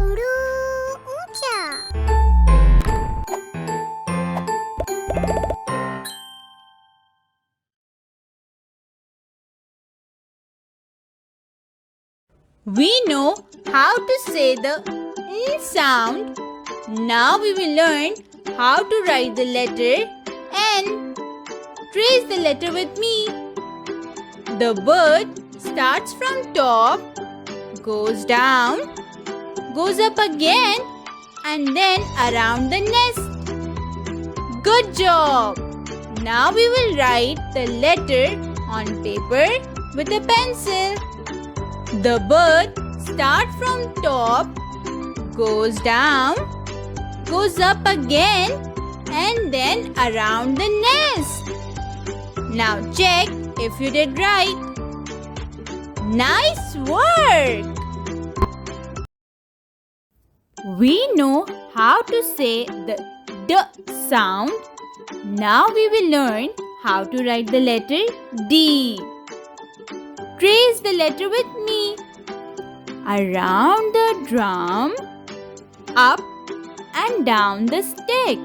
उडू ऊंचा. We know how to say the L sound. Now we will learn how to write the letter N. Trace the letter with me. The bird starts from top, goes down, goes up again, and then around the nest. Good job! Now we will write the letter on paper with a pencil. The bird starts from top, goes down, goes up again, and then around the nest. Now check if you did right. Nice work! We know how to say the D sound. Now we will learn how to write the letter D. Trace the letter with me. Around the drum, up and down the stick.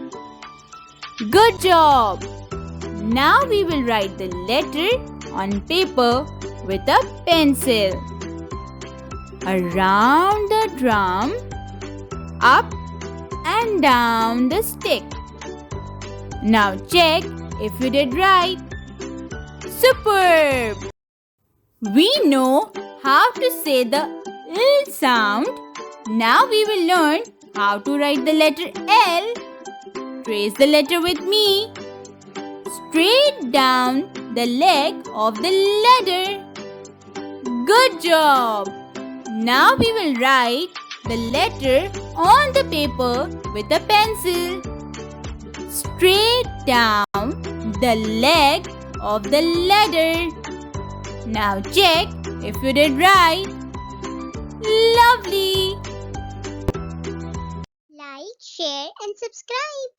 Good job! Now we will write the letter on paper with a pencil. Around the drum, up and down the stick. Now check if you did right. Superb! We know how to say the L sound. Now we will learn how to write the letter L. Trace the letter with me. Straight down the leg of the ladder. Good job! Now we will write the letter on the paper with a pencil. Straight down the leg of the ladder. Now check if you did right. Lovely! Like, share and subscribe.